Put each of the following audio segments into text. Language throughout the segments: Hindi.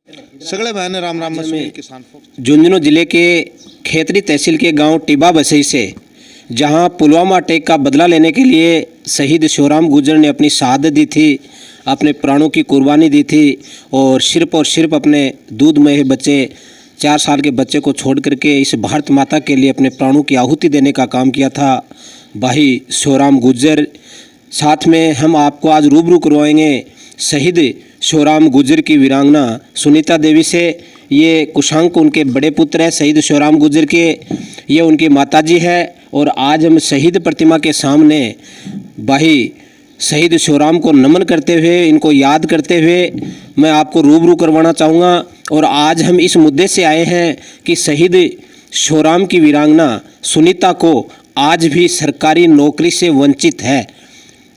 सगले बहन राम राम में किसान झुंझुनू जिले के खेतरी तहसील के गांव टिब्बा बसई से जहां पुलवामा अटैक का बदला लेने के लिए शहीद शिवराम गुर्जर ने अपनी शहादत दी थी, अपने प्राणों की कुर्बानी दी थी और सिर्फ अपने दूधमय बच्चे 4 साल के बच्चे को छोड़ करके इस भारत माता के लिए अपने प्राणों की आहुति देने का काम किया था भाई शिवराम गुर्जर। साथ में हम आपको आज रूबरू करवाएंगे शहीद शिवराम गुर्जर की वीरांगना सुनीता देवी से। ये कुशांक उनके बड़े पुत्र है शहीद शिवराम गुर्जर के, ये उनकी माताजी है। और आज हम शहीद प्रतिमा के सामने भाई शहीद शिवराम को नमन करते हुए, इनको याद करते हुए मैं आपको रूबरू करवाना चाहूँगा। और आज हम इस मुद्दे से आए हैं कि शहीद शिवराम की वीरांगना सुनीता को आज भी सरकारी नौकरी से वंचित है।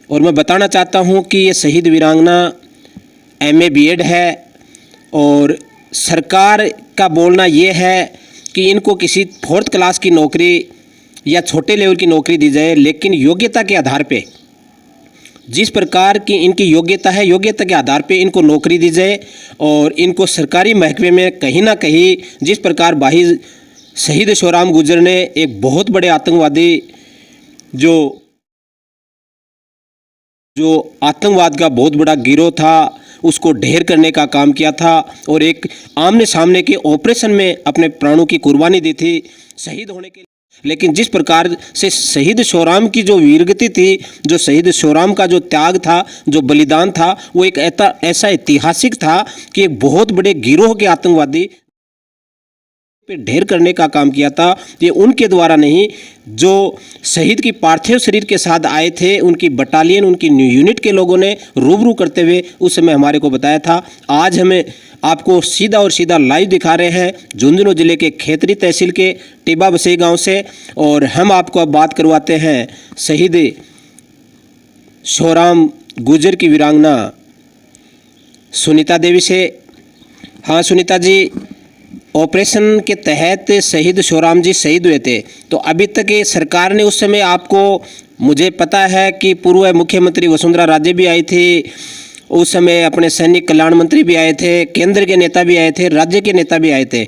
और मैं बताना चाहता हूँ कि ये शहीद वीरांगना MA B.Ed है और सरकार का बोलना ये है कि इनको किसी 4th क्लास की नौकरी या छोटे लेवल की नौकरी दी जाए, लेकिन योग्यता के आधार पे, जिस प्रकार की इनकी योग्यता है योग्यता के आधार पे इनको नौकरी दी जाए। और इनको सरकारी महकमे में कहीं ना कहीं जिस प्रकार भाई शहीद शिवराम गुर्जर ने एक बहुत बड़े आतंकवादी जो आतंकवाद का बहुत बड़ा गिरोह था उसको ढेर करने का काम किया था और एक आमने सामने के ऑपरेशन में अपने प्राणों की कुर्बानी दी थी शहीद होने के लिए। लेकिन जिस प्रकार से शहीद शिवराम की जो वीरगति थी, जो शहीद शिवराम का जो त्याग था, जो बलिदान था, वो एक ऐसा ऐतिहासिक था कि एक बहुत बड़े गिरोह के आतंकवादी पे ढेर करने का काम किया था। ये उनके द्वारा नहीं, जो शहीद की पार्थिव शरीर के साथ आए थे उनकी बटालियन, उनकी यूनिट के लोगों ने रूबरू करते हुए उस समय हमारे को बताया था। आज हमें आपको सीधा और सीधा लाइव दिखा रहे हैं झुंझुनू जिले के खेतरी तहसील के टिब्बा बसई गांव से। और हम आपको अब बात करवाते हैं शहीद शिवराम गुर्जर की वीरांगना सुनीता देवी से। हाँ सुनीता जी, ऑपरेशन के तहत शहीद शिवराम जी शहीद हुए थे, तो अभी तक ये सरकार ने उस समय आपको, मुझे पता है कि पूर्व मुख्यमंत्री वसुंधरा राजे भी आई थी, उस समय अपने सैनिक कल्याण मंत्री भी आए थे, केंद्र के नेता भी आए थे, राज्य के नेता भी आए थे।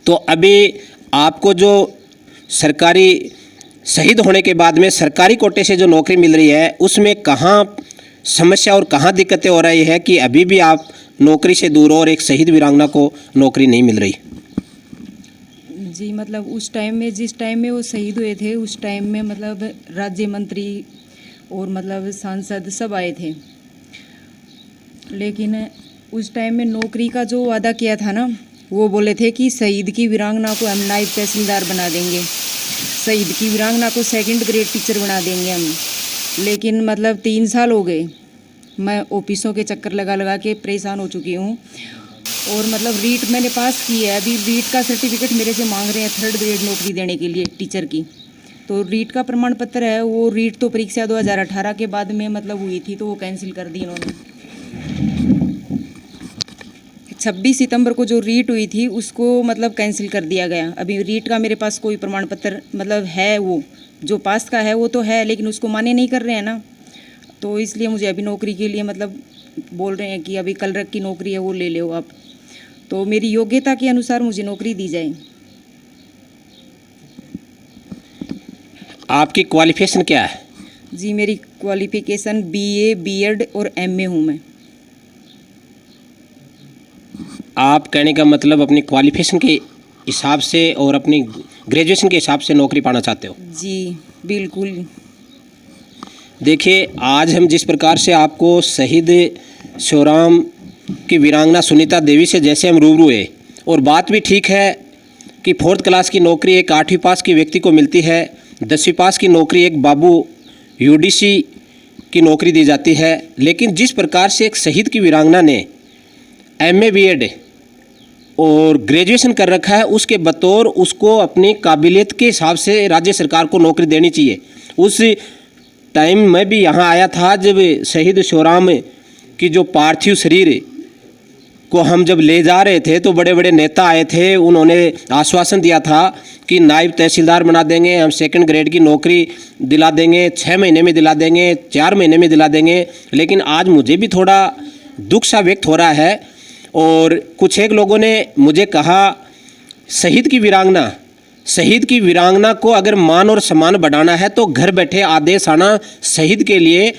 तो अभी आपको जो सरकारी शहीद होने के बाद में सरकारी कोटे से जो नौकरी मिल रही है उसमें कहाँ समस्या और कहाँ दिक्कतें हो रही है कि अभी भी आप नौकरी से दूर हो और एक शहीद वीरांगना को नौकरी नहीं मिल रही? जी, मतलब उस टाइम में, जिस टाइम में वो शहीद हुए थे उस टाइम में मतलब राज्य मंत्री और मतलब सांसद सब आए थे, लेकिन उस टाइम में नौकरी का जो वादा किया था ना, वो बोले थे कि शहीद की वीरांगना को हम नायब तहसीलदार बना देंगे, शहीद की वीरांगना को 2nd ग्रेड टीचर बना देंगे हम। लेकिन मतलब 3 साल हो गए, मैं ऑफिसों के चक्कर लगा के परेशान हो चुकी हूँ। और मतलब रीट मैंने पास की है, अभी रीट का सर्टिफिकेट मेरे से मांग रहे हैं 3rd ग्रेड नौकरी देने के लिए टीचर की। तो रीट का प्रमाण पत्र है, वो रीट तो परीक्षा 2018 के बाद में मतलब हुई थी, तो वो कैंसिल कर दी इन्होंने। 26 सितंबर को जो रीट हुई थी उसको मतलब कैंसिल कर दिया गया। अभी रीट का मेरे पास कोई प्रमाण पत्र मतलब है, वो जो पास का है वो तो है, लेकिन उसको माने नहीं कर रहे हैं ना, तो इसलिए मुझे अभी नौकरी के लिए मतलब बोल रहे हैं कि अभी कलरक की नौकरी है वो ले लो आप, तो मेरी योग्यता के अनुसार मुझे नौकरी दी जाए। आपकी क्वालिफिकेशन क्या है? जी, मेरी क्वालिफिकेशन BA B.Ed और MA हूँ मैं। आप कहने का मतलब अपनी क्वालिफिकेशन के हिसाब से और अपनी ग्रेजुएशन के हिसाब से नौकरी पाना चाहते हो? जी बिल्कुल। देखिए, आज हम जिस प्रकार से आपको शहीद शिवराम की वीरांगना सुनीता देवी से जैसे हम रूबरू हुए, और बात भी ठीक है कि 4th क्लास की नौकरी एक 8वीं पास की व्यक्ति को मिलती है, 10वीं पास की नौकरी एक बाबू UDC की नौकरी दी जाती है। लेकिन जिस प्रकार से एक शहीद की वीरांगना ने MA B.Ed और ग्रेजुएशन कर रखा है, उसके बतौर उसको अपनी काबिलियत के हिसाब से राज्य सरकार को नौकरी देनी चाहिए। उस टाइम मैं भी यहाँ आया था जब शहीद शिवराम की जो पार्थिव शरीर को हम जब ले जा रहे थे, तो बड़े बड़े नेता आए थे, उन्होंने आश्वासन दिया था कि नायब तहसीलदार बना देंगे, हम 2nd ग्रेड की नौकरी दिला देंगे, 6 महीने में दिला देंगे, 4 महीने में दिला देंगे। लेकिन आज मुझे भी थोड़ा दुख सा व्यक्त हो रहा है और कुछ एक लोगों ने मुझे कहा शहीद की वीरांगना को अगर मान और सम्मान बढ़ाना है तो घर बैठे आदेश आना शहीद के लिए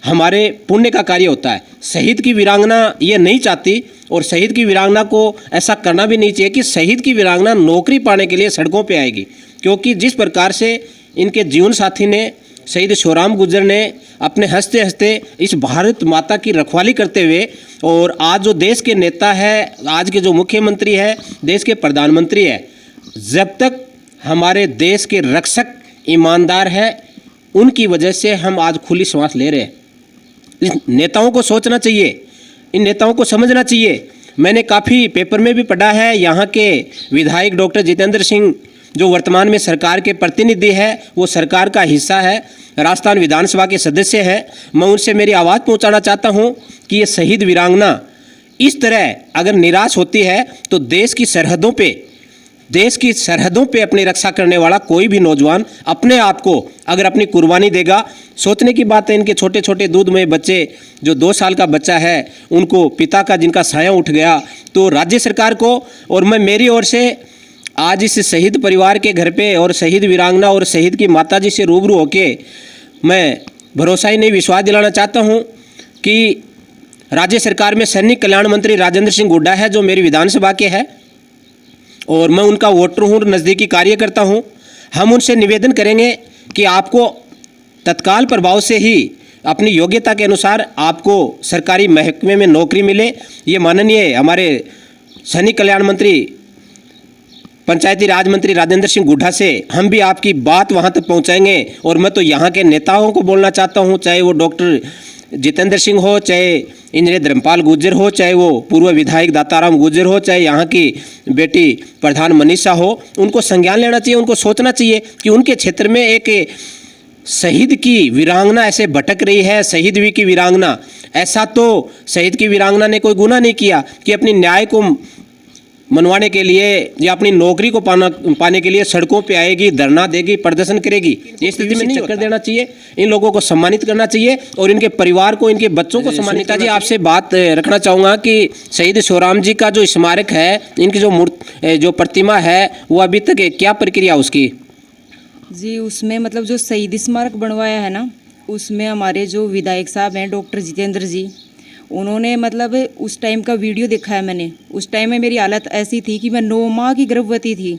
हमारे पुण्य का कार्य होता है। शहीद की वीरांगना ये नहीं चाहती और शहीद की वीरांगना को ऐसा करना भी नहीं चाहिए कि शहीद की वीरांगना नौकरी पाने के लिए सड़कों पे आएगी, क्योंकि जिस प्रकार से इनके जीवन साथी ने शहीद शिवराम गुर्जर ने अपने हंसते हंसते इस भारत माता की रखवाली करते हुए, और आज जो देश के नेता है, आज के जो मुख्यमंत्री है, देश के प्रधानमंत्री है, जब तक हमारे देश के रक्षक ईमानदार है, उनकी वजह से हम आज खुली सांस ले रहे हैं। इन नेताओं को सोचना चाहिए, इन नेताओं को समझना चाहिए। मैंने काफ़ी पेपर में भी पढ़ा है, यहाँ के विधायक डॉक्टर जितेंद्र सिंह जो वर्तमान में सरकार के प्रतिनिधि है, वो सरकार का हिस्सा है, राजस्थान विधानसभा के सदस्य हैं। मैं उनसे मेरी आवाज़ पहुंचाना चाहता हूं कि ये शहीद वीरांगना इस तरह अगर निराश होती है तो देश की सरहदों पे अपनी रक्षा करने वाला कोई भी नौजवान अपने आप को अगर अपनी कुर्बानी देगा। सोचने की बात है, इनके छोटे छोटे दूध में बच्चे, जो 2 साल का बच्चा है, उनको पिता का जिनका साया उठ गया, तो राज्य सरकार को और मैं मेरी ओर से आज इस शहीद परिवार के घर पे और शहीद वीरांगना और शहीद की माता जी से रूबरू होके मैं भरोसा ही नहीं विश्वास दिलाना चाहता हूँ कि राज्य सरकार में सैनिक कल्याण मंत्री राजेंद्र सिंह हुड्डा है, जो मेरी विधानसभा के हैं और मैं उनका वोटर हूँ, नज़दीकी कार्यकर्ता हूँ। हम उनसे निवेदन करेंगे कि आपको तत्काल प्रभाव से ही अपनी योग्यता के अनुसार आपको सरकारी महकमे में नौकरी मिले। ये माननीय हमारे सैनिक कल्याण मंत्री, पंचायती राज मंत्री राजेंद्र सिंह हुड्डा से हम भी आपकी बात वहां तक पहुंचाएंगे। और मैं तो यहाँ के नेताओं को बोलना चाहता हूं, चाहे वो डॉक्टर जितेंद्र सिंह हो, चाहे इंजीनियर धर्मपाल गुर्जर हो, चाहे वो पूर्व विधायक दाताराम गुर्जर हो, चाहे यहाँ की बेटी प्रधान मनीषा हो, उनको संज्ञान लेना चाहिए। उनको सोचना चाहिए कि उनके क्षेत्र में एक शहीद की वीरांगना ऐसे भटक रही है। शहीद भी की वीरांगना, ऐसा तो शहीद की वीरांगना ने कोई गुनाह नहीं किया कि अपनी न्याय को मनवाने के लिए या अपनी नौकरी को पाने के लिए सड़कों पे आएगी, धरना देगी, प्रदर्शन करेगी। ये स्थिति में नहीं चक्कर देना चाहिए, इन लोगों को सम्मानित करना चाहिए और इनके परिवार को, इनके बच्चों को सम्मानित करना चाहिए। आपसे बात रखना चाहूँगा कि शहीद शिवराम जी का जो स्मारक है, इनकी जो प्रतिमा है, वो अभी तक क्या प्रक्रिया उसकी? जी, उसमें मतलब जो शहीद स्मारक बनवाया है ना, उसमें हमारे जो विधायक साहब हैं डॉक्टर जितेंद्र जी, उन्होंने मतलब उस टाइम का वीडियो देखा है मैंने। उस टाइम में मेरी हालत ऐसी थी कि मैं 9 माह की गर्भवती थी,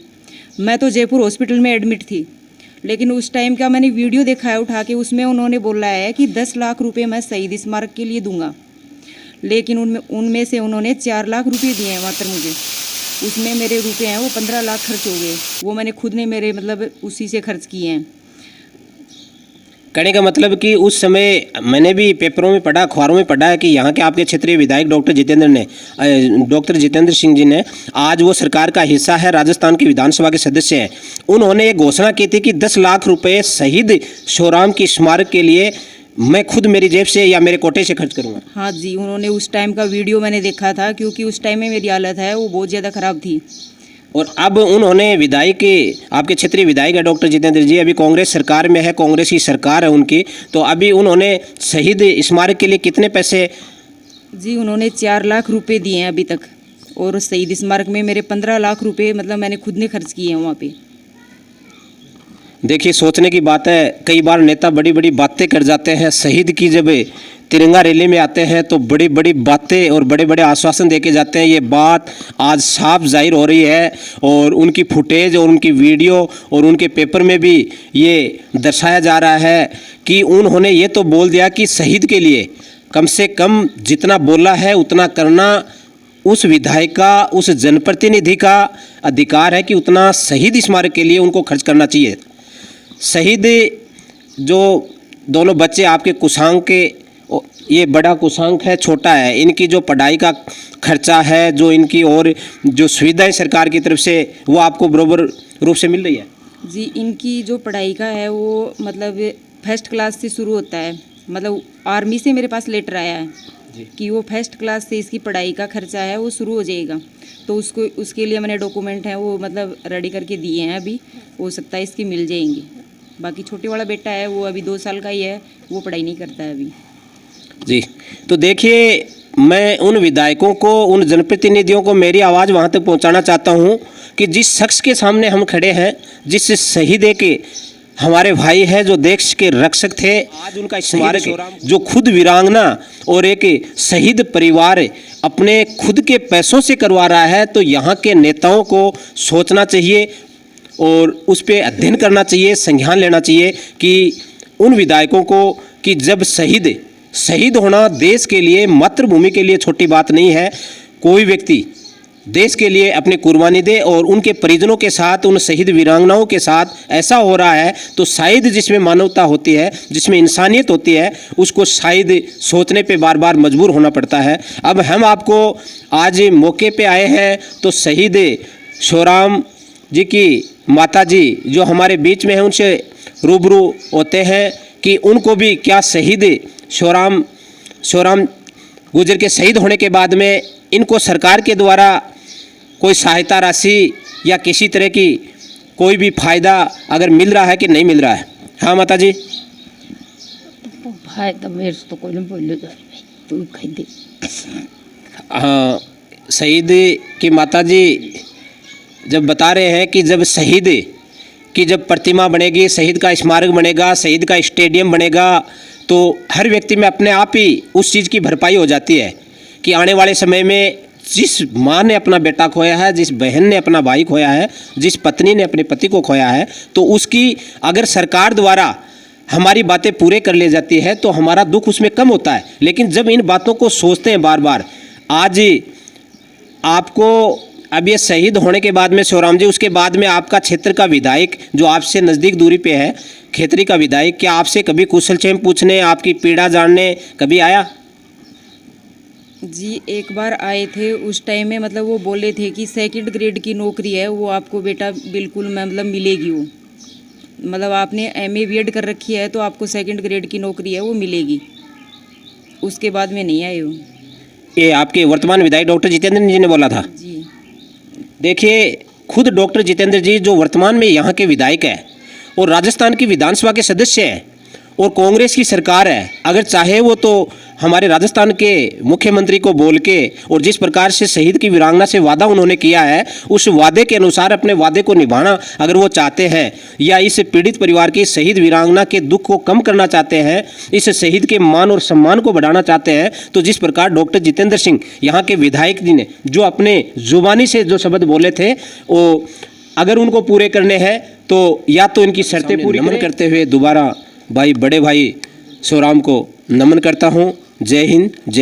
मैं तो जयपुर हॉस्पिटल में एडमिट थी। लेकिन उस टाइम का मैंने वीडियो देखा है उठा के, उसमें उन्होंने बोला है कि 10 लाख रुपए मैं शहीद स्मारक के लिए दूंगा, लेकिन उनमें से उन्होंने 4 लाख रुपये दिए हैं मात्र मुझे। उसमें मेरे रुपए हैं वो 15 लाख खर्च हो गए, वो मैंने खुद ने मेरे मतलब उसी से खर्च किए हैं। कहने का मतलब कि उस समय मैंने भी पेपरों में पढ़ा, अखबारों में पढ़ा है कि यहाँ के आपके क्षेत्रीय विधायक डॉक्टर जितेंद्र सिंह जी ने, आज वो सरकार का हिस्सा है, राजस्थान की विधानसभा के सदस्य हैं, उन्होंने एक घोषणा की थी कि 10 लाख रुपए शहीद शिवराम की स्मारक के लिए मैं खुद मेरी जेब से या मेरे कोटे से खर्च करूँगा। हाँ जी, उन्होंने उस टाइम का वीडियो मैंने देखा था, क्योंकि उस टाइम में मेरी हालत है वो बहुत ज़्यादा ख़राब थी। और अब उन्होंने विधायक, आपके क्षेत्रीय विधायक है डॉक्टर जितेंद्र जी, अभी कांग्रेस सरकार में है, कांग्रेस की सरकार है उनकी, तो अभी उन्होंने शहीद स्मारक के लिए कितने पैसे? जी, उन्होंने 4 लाख रुपए दिए हैं अभी तक, और शहीद स्मारक में मेरे 15 लाख रुपए मतलब मैंने खुद ने खर्च किए हैं वहाँ पे। देखिए, सोचने की बात है, कई बार नेता बड़ी बड़ी बातें कर जाते हैं, शहीद की जब तिरंगा रैली में आते हैं तो बड़ी बड़ी बातें और बड़े बड़े आश्वासन देके जाते हैं। ये बात आज साफ जाहिर हो रही है और उनकी फुटेज और उनकी वीडियो और उनके पेपर में भी ये दर्शाया जा रहा है कि उन्होंने ये तो बोल दिया कि शहीद के लिए कम से कम जितना बोला है उतना करना उस विधायक का, उस जनप्रतिनिधि का अधिकार है कि उतना शहीद स्मारक के लिए उनको खर्च करना चाहिए। शहीद जो दोनों बच्चे आपके कुशांक के, ये बड़ा कुशांक है, छोटा है, इनकी जो पढ़ाई का खर्चा है, जो इनकी और जो सुविधाएं सरकार की तरफ से, वो आपको बराबर रूप से मिल रही है? जी, इनकी जो पढ़ाई का है वो मतलब फर्स्ट क्लास से शुरू होता है, मतलब आर्मी से मेरे पास लेटर आया है कि वो फर्स्ट क्लास से इसकी पढ़ाई का खर्चा है वो शुरू हो जाएगा। तो उसके लिए मैंने डॉक्यूमेंट है वो मतलब रेडी करके दिए हैं, अभी हो सकता है इसकी मिल जाएंगी। बाकी छोटे वाला बेटा है वो अभी 2 साल का ही है, वो पढ़ाई नहीं करता है अभी। जी, तो देखिए मैं उन विधायकों को, उन जनप्रतिनिधियों को मेरी आवाज़ वहाँ तक पहुँचाना चाहता हूँ कि जिस शख्स के सामने हम खड़े हैं, जिस शहीद के हमारे भाई हैं, जो देश के रक्षक थे, आज उनका स्मारक जो खुद वीरांगना और एक शहीद परिवार अपने खुद के पैसों से करवा रहा है, तो यहाँ के नेताओं को सोचना चाहिए और उस पर अध्ययन करना चाहिए, संज्ञान लेना चाहिए कि उन विधायकों को कि जब शहीद होना देश के लिए, मातृभूमि के लिए छोटी बात नहीं है। कोई व्यक्ति देश के लिए अपनी कुर्बानी दे और उनके परिजनों के साथ, उन शहीद वीरांगनाओं के साथ ऐसा हो रहा है, तो शायद जिसमें मानवता होती है, जिसमें इंसानियत होती है, उसको शायद सोचने पे बार बार मजबूर होना पड़ता है। अब हम आपको आज मौके पे आए हैं तो शहीद शिवराम जी की माता जी जो हमारे बीच में हैं, उनसे रूबरू होते हैं कि उनको भी क्या शहीद शिवराम गुजर के शहीद होने के बाद में इनको सरकार के द्वारा कोई सहायता राशि या किसी तरह की कोई भी फायदा अगर मिल रहा है कि नहीं मिल रहा है। हाँ माता जी। भाई तो मेरे से तो कोई नहीं बोलेगा, तू कह दे। हाँ, शहीद की माता जी जब बता रहे हैं कि जब शहीद की जब प्रतिमा बनेगी, शहीद का स्मारक बनेगा, शहीद का स्टेडियम बनेगा, तो हर व्यक्ति में अपने आप ही उस चीज़ की भरपाई हो जाती है कि आने वाले समय में जिस माँ ने अपना बेटा खोया है, जिस बहन ने अपना भाई खोया है, जिस पत्नी ने अपने पति को खोया है, तो उसकी अगर सरकार द्वारा हमारी बातें पूरे कर ले जाती है तो हमारा दुख उसमें कम होता है। लेकिन जब इन बातों को सोचते हैं बार बार, आज आपको अब ये शहीद होने के बाद में शिवराम जी, उसके बाद में आपका क्षेत्र का विधायक जो आपसे नज़दीक दूरी पे है, खेतरी का विधायक, क्या आपसे कभी कुशलक्षेम पूछने, आपकी पीड़ा जानने कभी आया? जी एक बार आए थे, उस टाइम में मतलब वो बोले थे कि सेकंड ग्रेड की नौकरी है, वो आपको बेटा बिल्कुल मतलब मिलेगी। वो मतलब आपने MA B.Ed कर रखी है तो आपको सेकंड ग्रेड की नौकरी है वो मिलेगी। उसके बाद में नहीं आए वो। ये आपके वर्तमान विधायक डॉक्टर जितेंद्र जी ने बोला था? जी देखिए, खुद डॉक्टर जितेंद्र जी जो वर्तमान में यहाँ के विधायक है और राजस्थान की विधानसभा के सदस्य हैं और कांग्रेस की सरकार है, अगर चाहे वो तो हमारे राजस्थान के मुख्यमंत्री को बोल के और जिस प्रकार से शहीद की वीरांगना से वादा उन्होंने किया है, उस वादे के अनुसार अपने वादे को निभाना अगर वो चाहते हैं या इस पीड़ित परिवार की शहीद वीरांगना के दुख को कम करना चाहते हैं, इस शहीद के मान और सम्मान को बढ़ाना चाहते हैं, तो जिस प्रकार डॉक्टर जितेंद्र सिंह यहाँ के विधायक जी ने जो अपने जुबानी से जो शब्द बोले थे, वो अगर उनको पूरे करने हैं तो या तो इनकी शर्तें पूरी करते हुए दोबारा बड़े भाई शिवराम को नमन करता हूँ। जय हिंद, जय